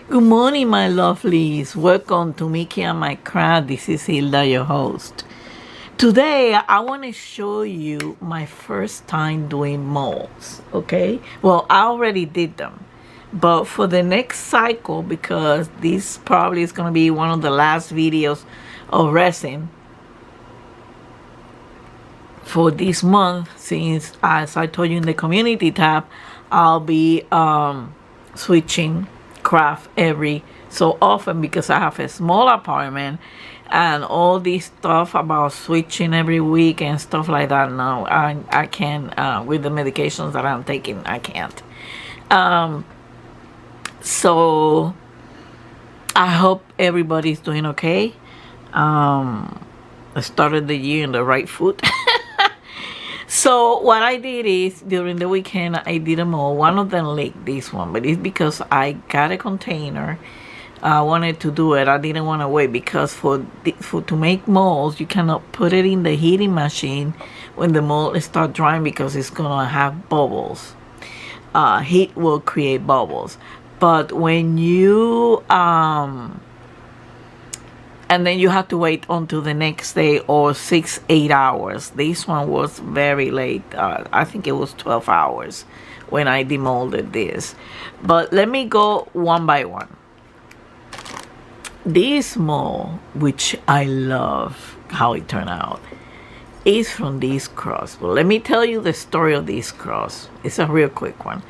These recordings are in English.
Good morning, my lovelies. Welcome to Mickey and my crowd. This is Hilda, your host. Today, I want to show you my first time doing molds, okay? Well, I already did them. But for the next cycle, because this probably is going to be one of the last videos of resin for this month, since, as I told you in the community tab, I'll be switching craft every so often because I have a small apartment and all this stuff about switching every week and stuff like that. No, I can't with the medications that I'm taking. I can't. So I hope everybody's doing okay. I started the year in the right foot. So what I did is during the weekend I did them all. One of them leaked, this one, but it's because I got a container. I wanted to do it. I didn't want to wait because to make molds you cannot put it in the heating machine when the mold start drying because it's gonna have bubbles. Heat will create bubbles. But when you and then you have to wait until the next day or 6-8 hours. This one was very late. I think it was 12 hours when I demolded this. But let me go one by one. This mold, which I love how it turned out, is from this cross. But let me tell you the story of this cross. It's a real quick one.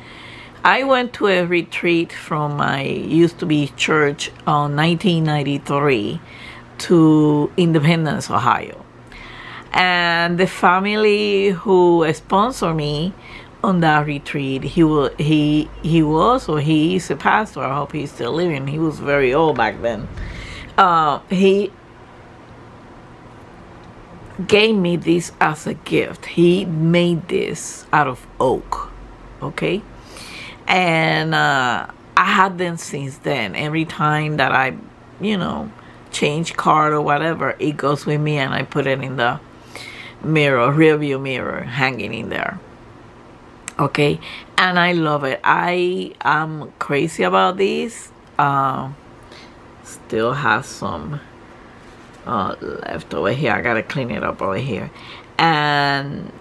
I went to a retreat from my used to be church on 1993 to Independence, Ohio. And the family who sponsored me on that retreat, he is a pastor. I hope he's still living. He was very old back then. He gave me this as a gift. He made this out of oak, okay? And I had them since then. Every time that I, change card or whatever, it goes with me and I put it in the mirror, rear view mirror, hanging in there. Okay, and I love it. I am crazy about this. Still have some left over here. I gotta clean it up over here, and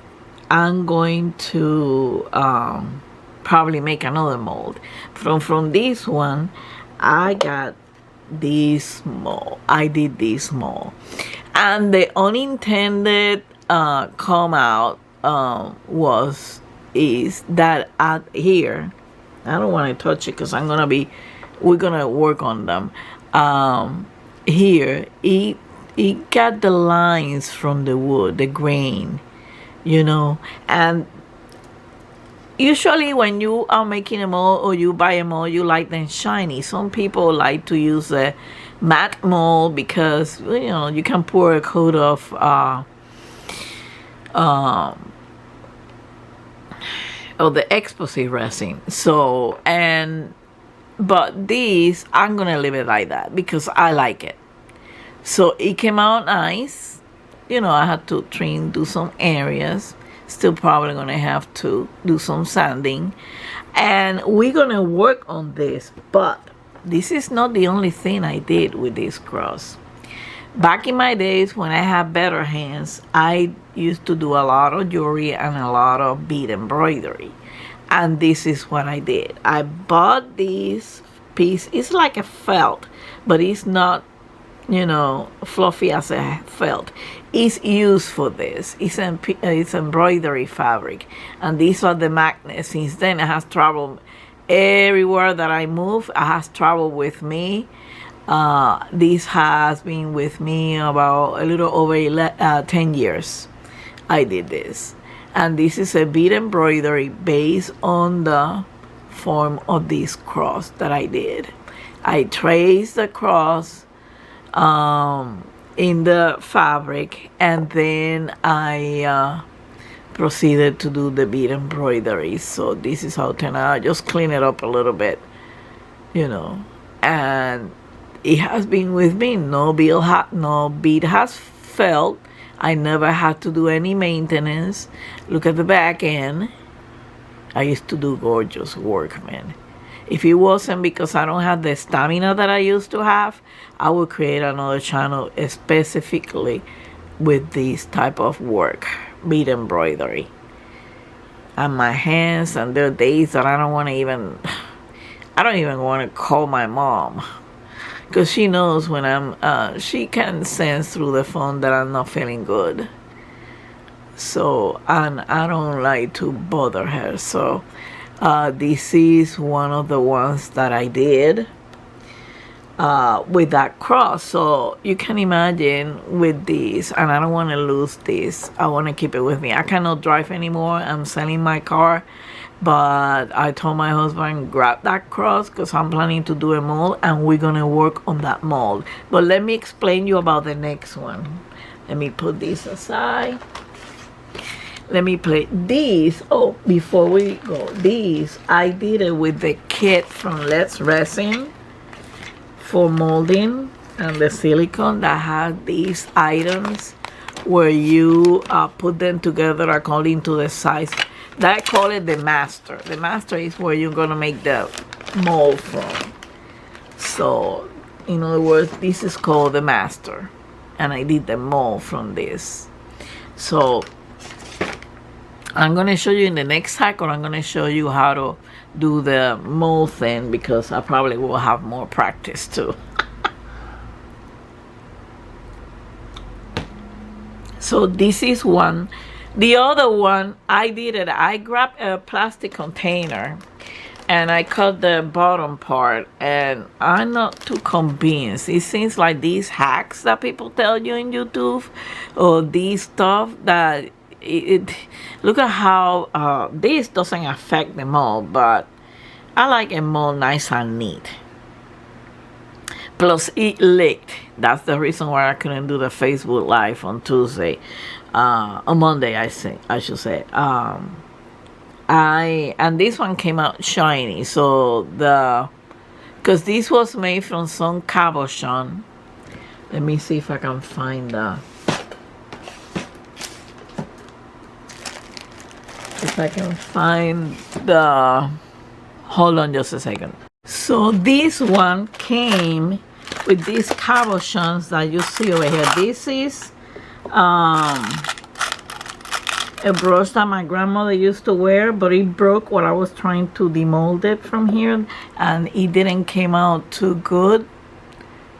I'm going to probably make another mold from this one. I got this mold. I did this mold, and the unintended come out is that at here, I don't want to touch it because we're gonna work on them. Here it got the lines from the wood, the grain, and usually when you are making a mold or you buy a mold, you like them shiny. Some people like to use a matte mold because you can pour a coat of the epoxy resin. But these I'm gonna leave it like that because I like it. So it came out nice. I had to do some areas. Still probably gonna have to do some sanding, and we're gonna work on this. But this is not the only thing I did with this cross. Back in my days when I had better hands, I used to do a lot of jewelry and a lot of bead embroidery, and this is what I did. I bought this piece. It's like a felt, but it's not fluffy as a felt. It's used for this. It's embroidery fabric, and these are the magnets. Since then, it has traveled everywhere that I move. It has traveled with me. This has been with me about a little over 10 years. I did this, and this is a bead embroidery based on the form of this cross that I did. I traced the cross in the fabric, and then I proceeded to do the bead embroidery. So this is how it turned out. I just clean it up a little bit, and it has been with me. No bead has failed. I never had to do any maintenance. Look at the back end. I used to do gorgeous work, man. If it wasn't because I don't have the stamina that I used to have, I would create another channel specifically with this type of work, bead embroidery. And my hands, and there are days that I don't even want to call my mom, because she knows when she can sense through the phone that I'm not feeling good. So, and I don't like to bother her. So this is one of the ones that I did with that cross. So you can imagine with this, and I don't want to lose this. I want to keep it with me. I cannot drive anymore. I'm selling my car, but I told my husband, grab that cross, because I'm planning to do a mold, and we're going to work on that mold. But let me explain you about the next one. Let me put this aside. Let me play these. Oh, before we go, these I did it with the kit from Let's Resin for molding, and the silicone that had these items where you put them together according to the size. That I call it the master. The master is where you're gonna make the mold from. So in other words, this is called the master, and I did the mold from this. So I'm going to show you in the next cycle. I'm going to show you how to do the mold thing, because I probably will have more practice too. So this is one. The other one, I did it. I grabbed a plastic container and I cut the bottom part, and I'm not too convinced. It seems like these hacks that people tell you in YouTube, or these stuff that look at how this doesn't affect the mold, but I like a mold nice and neat. Plus it leaked. That's the reason why I couldn't do the Facebook Live on Tuesday, on Monday I should say. And this one came out shiny, so because this was made from some cabochon. Let me see if I can find the hold on just a second. So this one came with these cabochons that you see over here. This is a brush that my grandmother used to wear, but it broke while I was trying to demold it from here, and it didn't came out too good.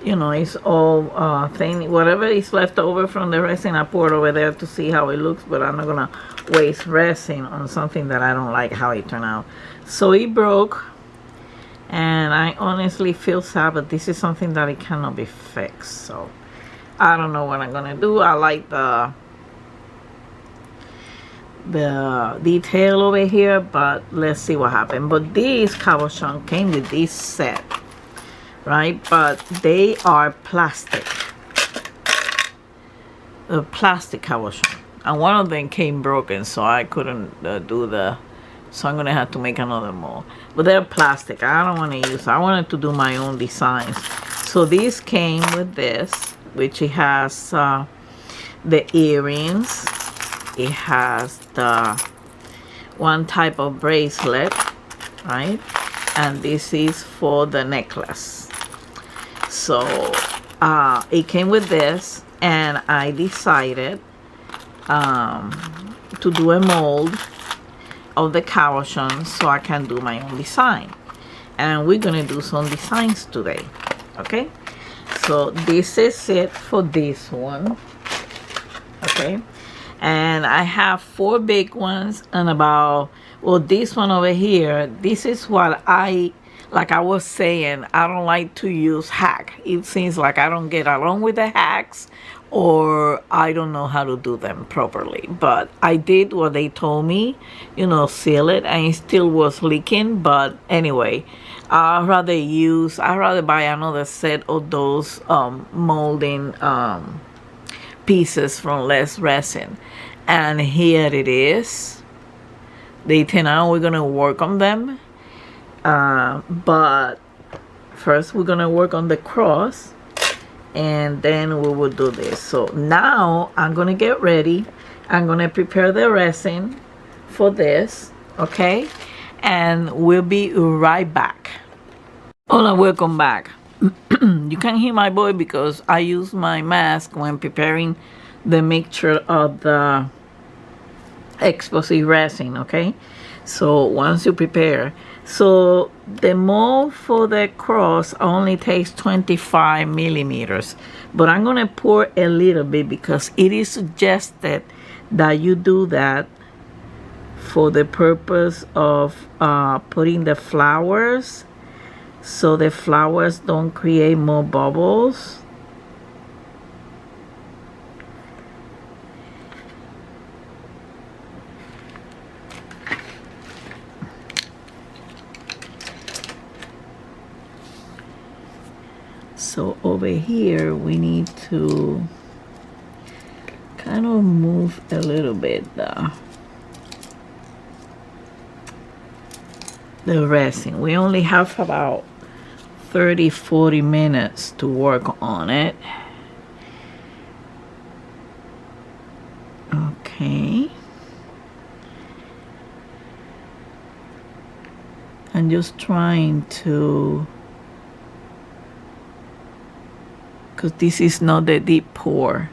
You know, it's all thing. Whatever is left over from the resin, I poured over there to see how it looks, but I'm not gonna waste resin on something that I don't like how it turned out. So it broke, and I honestly feel sad, but this is something that it cannot be fixed. So I don't know what I'm gonna do. I like the detail over here, but let's see what happened. But this cabochon came with this set, right? But they are plastic. The plastic cabochon, and one of them came broken, so I couldn't so I'm gonna have to make another mold. But they're plastic. I don't want to use. I wanted to do my own designs. So this came with this, which it has the earrings. It has the one type of bracelet, right? And this is for the necklace. So it came with this, and I decided to do a mold of the cabochon so I can do my own design. And we're gonna do some designs today, okay? So this is it for this one, okay? And I have 4 big ones, and about, well, this one over here, this is what like I was saying, I don't like to use hack. It seems like I don't get along with the hacks, or I don't know how to do them properly. But I did what they told me, you know, seal it, and it still was leaking. But anyway, I'd rather buy another set of those molding pieces from Let's Resin. And here it is. They turn out, we're gonna work on them, but first we're gonna work on the cross, and then we will do this. So now I'm gonna get ready. I'm gonna prepare the resin for this, okay? and we'll be right back. Hola, welcome back. You can hear my voice because I use my mask when preparing the mixture of the explosive resin, okay? So once you prepare, so the mold for the cross only takes 25 millimeters, but I'm gonna pour a little bit because it is suggested that you do that for the purpose of putting the flowers, so the flowers don't create more bubbles. So over here we need to kind of move a little bit the resin. We only have about 30-40 minutes to work on it. Okay. I'm just trying to, because this is not the deep pour.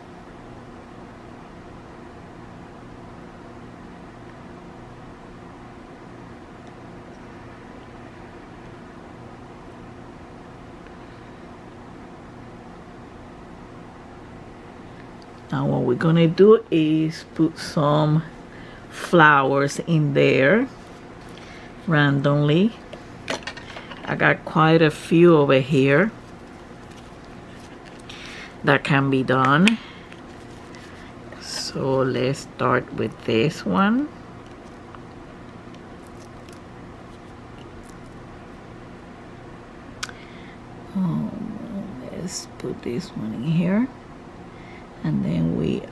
Now what we're gonna do is put some flowers in there randomly. I got quite a few over here that can be done. So let's start with this one. Let's put this one in here, and then we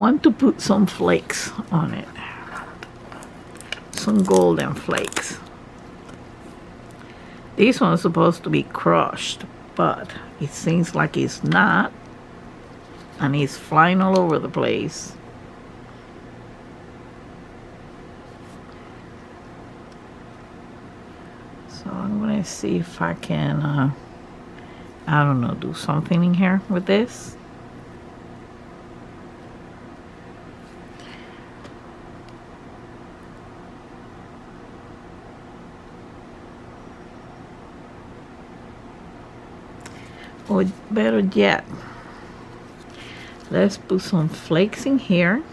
want to put some flakes on it, some golden flakes. This one's supposed to be crushed, but it seems like it's not, and it's flying all over the place. So I'm gonna see if I can, I don't know, do something in here with this. Or better yet, let's put some flakes in here.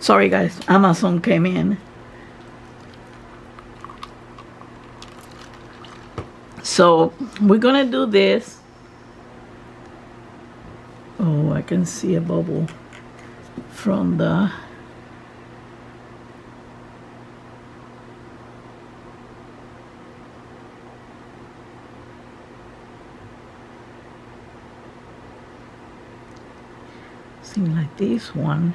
Sorry guys, Amazon came in. So we're gonna do this. Oh, I can see a bubble from the thing like this one.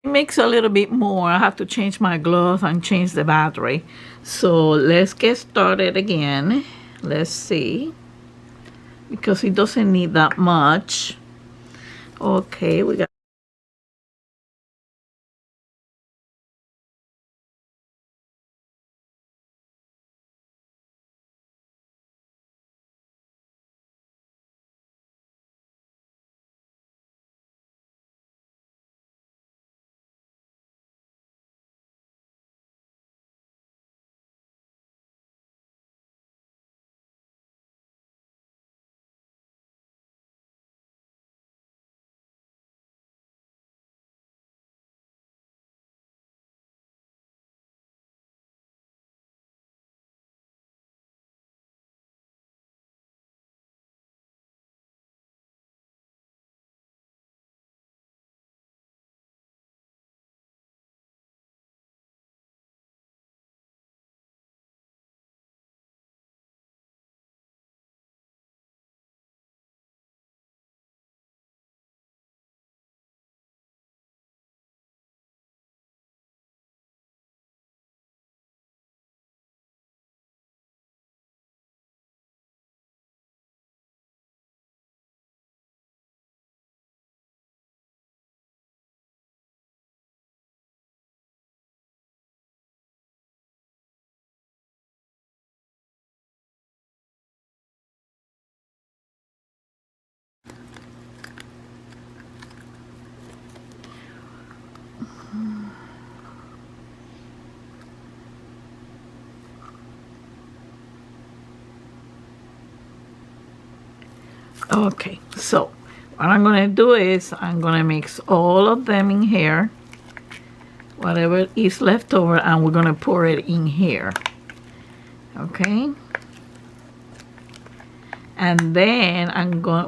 It makes a little bit more. I have to change my glove and change the battery. So let's get started again. Let's see. Because it doesn't need that much. Okay, we got. Okay, so what I'm gonna do is I'm gonna mix all of them in here, whatever is left over, and we're gonna pour it in here. Okay, and then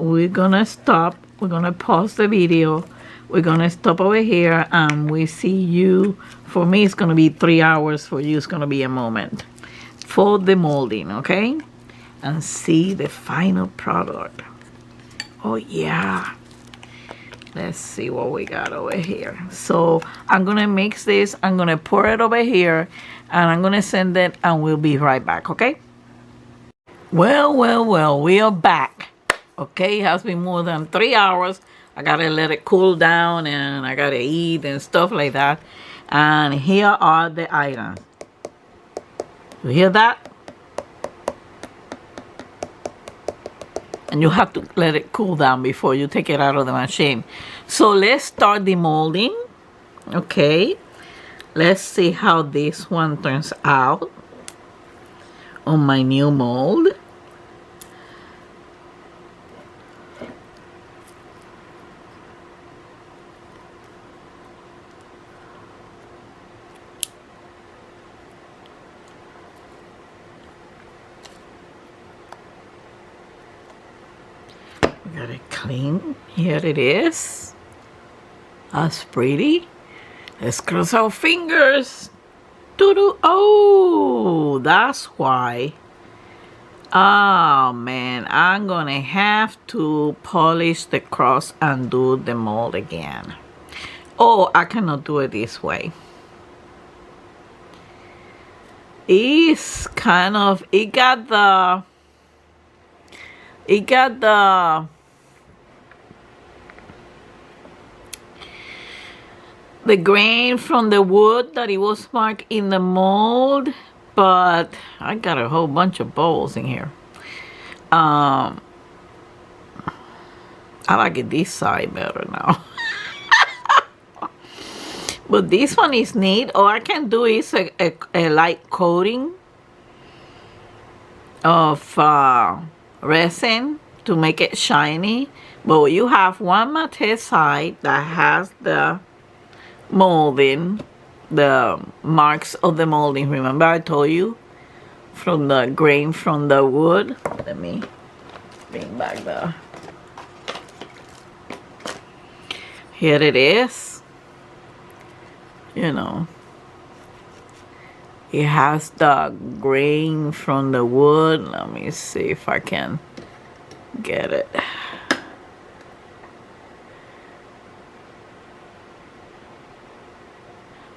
we're gonna stop. We're gonna pause the video. We're gonna stop over here, and we see you. For me, it's gonna be 3 hours. For you, it's gonna be a moment for the molding. Okay, and see the final product. Oh yeah, let's see what we got over here. So I'm gonna mix this, I'm gonna pour it over here, and I'm gonna send it, and we'll be right back. Okay, well, we are back. Okay, it has been more than 3 hours. I gotta let it cool down, and I gotta eat and stuff like that. And here are the items. You hear that? And you have to let it cool down before you take it out of the machine. So let's start the molding. Okay. Let's see how this one turns out on my new mold. Got it clean. Here it is. That's pretty. Let's cross our fingers. Doo-doo. Oh, that's why. Oh man, I'm gonna have to polish the cross and do the mold again. Oh, I cannot do it this way. It's kind of, it got the grain from the wood that it was marked in the mold, but I got a whole bunch of bowls in here. I like it this side better now. But this one is neat. All I can do is a light coating of resin to make it shiny. But you have one matte side that has the molding, the marks of the molding. Remember I told you from the grain from the wood. Let me bring back the, here it is. You know, it has the grain from the wood. Let me see if I can get it.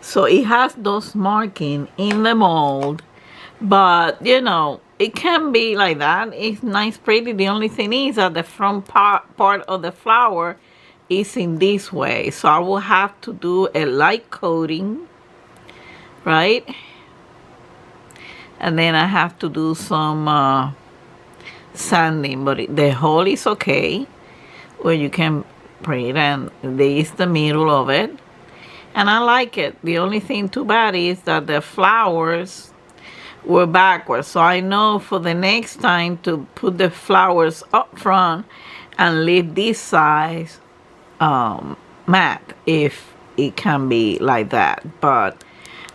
So it has those markings in the mold, but you know, it can be like that. It's nice, pretty. The only thing is that the front part of the flower is in this way. So I will have to do a light coating, right? And then I have to do some sanding, but the hole is okay, where you can print, and this is the middle of it. And I like it. The only thing too bad is that the flowers were backwards. So I know for the next time to put the flowers up front and leave this side matte if it can be like that. But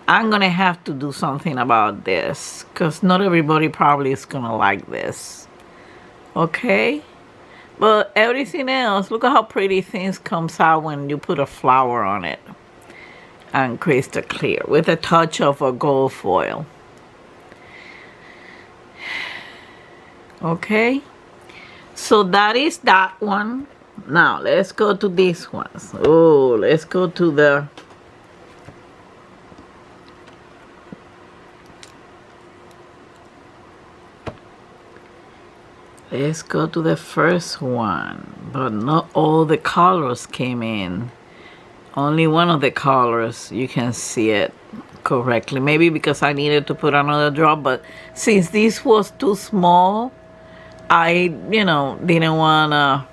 I'm going to have to do something about this because not everybody probably is going to like this. Okay? But everything else, look at how pretty things comes out when you put a flower on it. And crystal clear with a touch of a gold foil. Okay, so that is that one. Now let's go to this one. Oh, let's go to the first one, but not all the colors came in. Only one of the colors you can see it correctly. Maybe because I needed to put another drop, but since this was too small, I, you know, didn't wanna,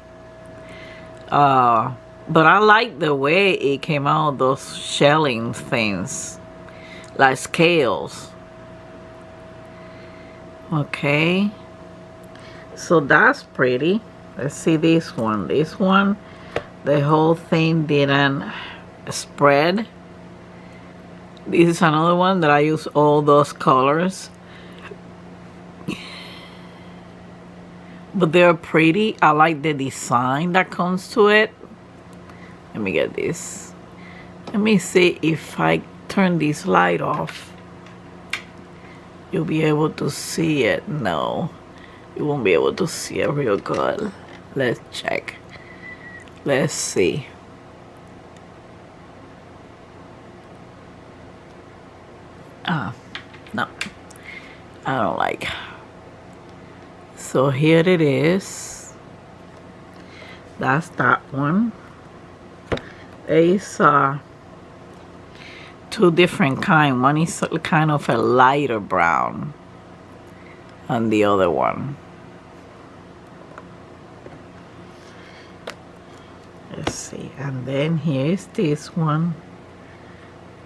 but I like the way it came out, those shelling things, like scales. Okay, so that's pretty. Let's see this one. This one, the whole thing didn't spread. This is another one that I use all those colors, but they're pretty. I like the design that comes to it. Let me get this. Let me see if I turn this light off, you'll be able to see it. No, you won't be able to see it real good. Let's check. Let's see. No, I don't like. So here it is. That's that one. There's 2 two different kind. One is kind of a lighter brown and the other one. Let's see. And then here's this one.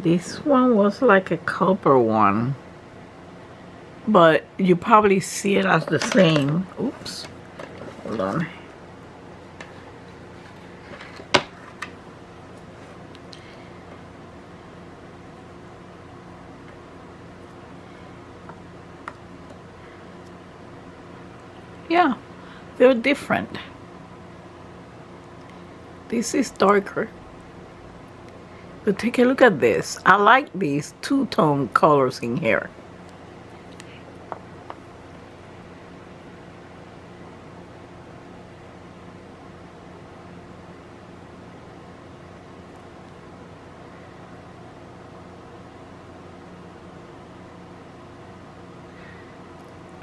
This one was like a copper one, but you probably see it as the same. Oops, hold on. Yeah, they're different. This is darker. But take a look at this. I like these two-tone colors in here.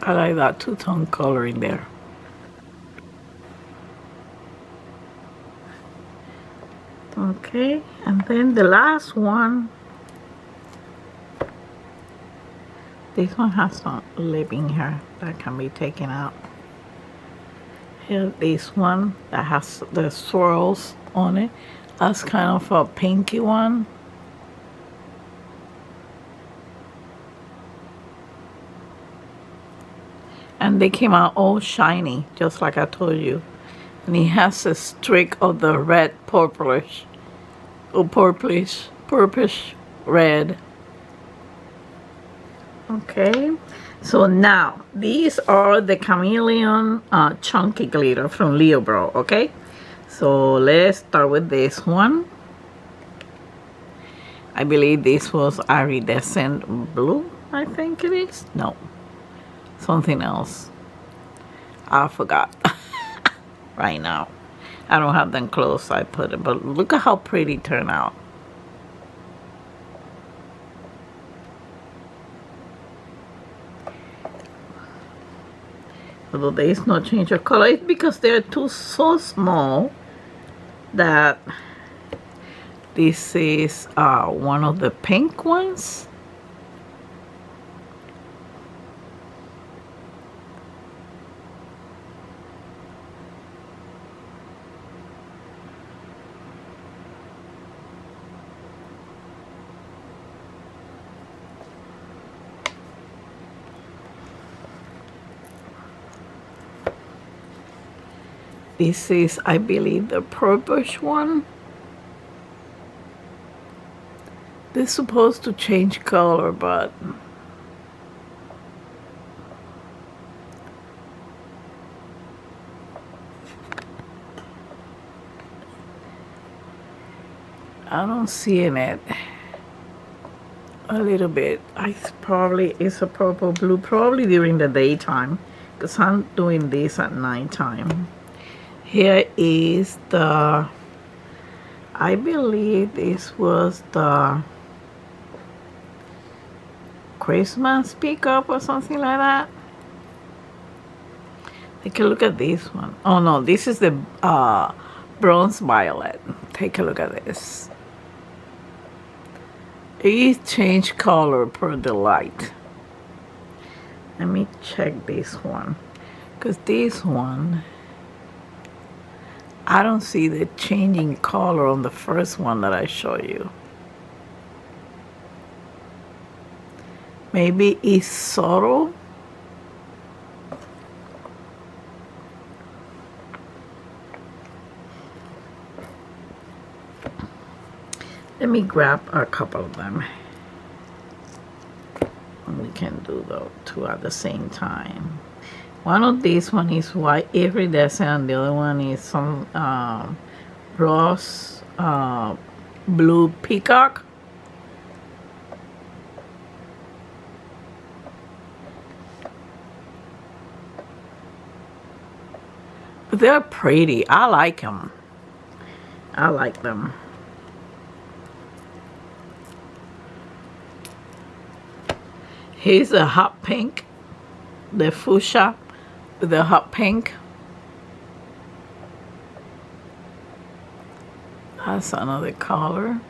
I like that two-tone color in there. Okay, and then the last one. This one has some lip in here that can be taken out. Here's this one that has the swirls on it. That's kind of a pinky one. And they came out all shiny, just like I told you. And it has a streak of the red purplish, or purplish red. Okay, so now these are the chameleon chunky glitter from Leo Bro. Okay, so let's start with this one. I believe this was iridescent blue, I think it is. No, something else. I forgot right now. I don't have them close, I put it, but look at how pretty it turned out. Although there is no change of color, it's because they're so small that this is one of the pink ones. This is, I believe, the purplish one. They're supposed to change color, but I don't see in it. A little bit. It's a purple blue, probably during the daytime, because I'm doing this at nighttime. Here is the, I believe this was the Christmas pickup or something like that. Take a look at this one. Oh no, this is the bronze violet. Take a look at this. It changed color per the light. Let me check this one, because this one, I don't see the changing color on the first one that I show you. Maybe it's subtle. Let me grab a couple of them. We can do the two at the same time. One of these one is white iridescent, and the other one is some rose blue peacock. But they're pretty. I like them. I like them. Here's a hot pink, the fuchsia with the hot pink. That's another color.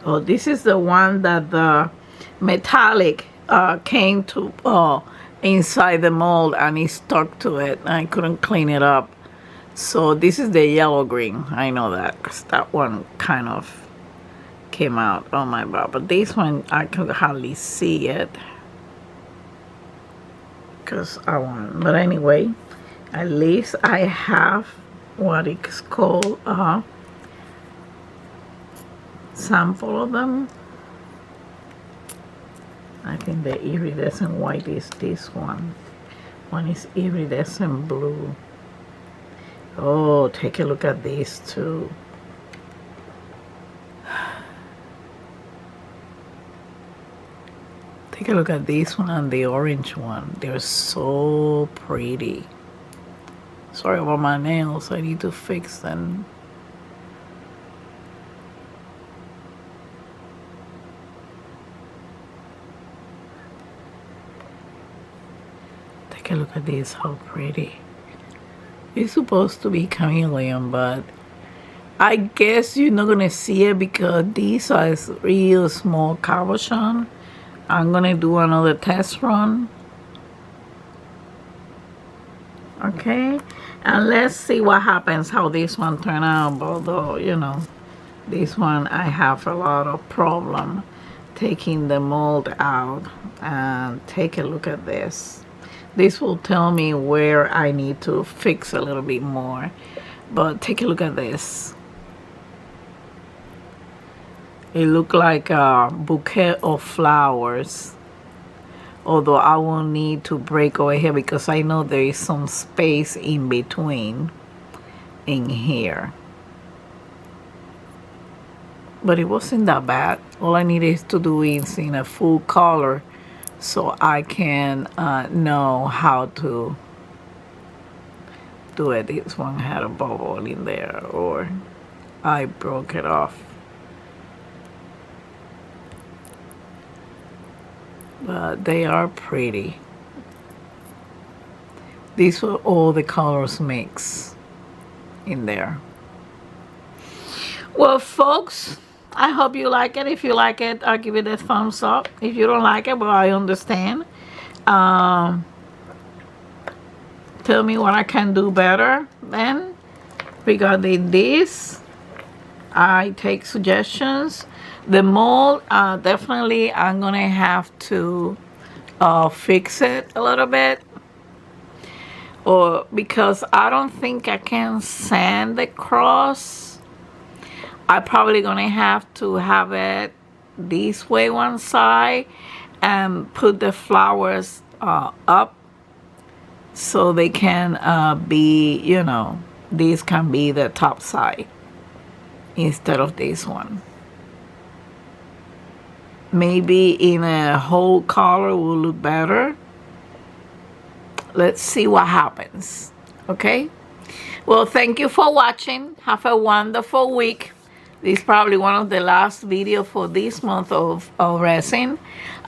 Oh, this is the one that the metallic came to inside the mold and it stuck to it. I couldn't clean it up. So this is the yellow green. I know that because that one kind of came out on my brow. But this one, I could hardly see it because I want. But anyway, at least I have what it's called a sample of them. I think the iridescent white is this one. One is iridescent blue. Oh, take a look at these two. Take a look at this one and the orange one. They're so pretty. Sorry about my nails. I need to fix them. Take a look at this, how pretty. It's supposed to be chameleon, but I guess you're not gonna see it because these are real small cabochon. I'm gonna do another test run. Okay, and let's see what happens, how this one turn out. Although, you know, this one I have a lot of problem taking the mold out. And take a look at this. This will tell me where I need to fix a little bit more. But take a look at this. It looked like a bouquet of flowers. Although I will need to break over here because I know there is some space in between in here. But it wasn't that bad. All I needed to do is in a full color so I can know how to do it. This one had a bubble in there, or I broke it off. But they are pretty. These were all the colors mix in there. Well, folks, I hope you like it. If you like it, I'll give it a thumbs up. If you don't like it, well, I understand. Tell me what I can do better then. Regarding this, I take suggestions. The mold, definitely I'm gonna have to fix it a little bit, or because I don't think I can sand it across. I'm probably gonna have to have it this way one side and put the flowers up so they can be, you know, this can be the top side instead of this one. Maybe in a whole color will look better. Let's see what happens. Okay? Well, thank you for watching. Have a wonderful week. This is probably one of the last videos for this month of resin.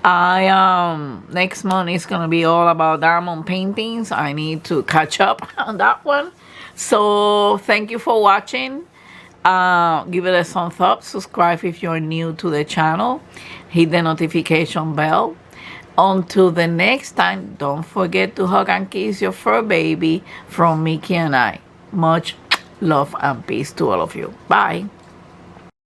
Next month is gonna be all about diamond paintings. I need to catch up on that one. So thank you for watching. Give it a thumbs up, subscribe if you're new to the channel, hit the notification bell. Until the next time, don't forget to hug and kiss your fur baby from Mickey and I. Much love and peace to all of you. Bye.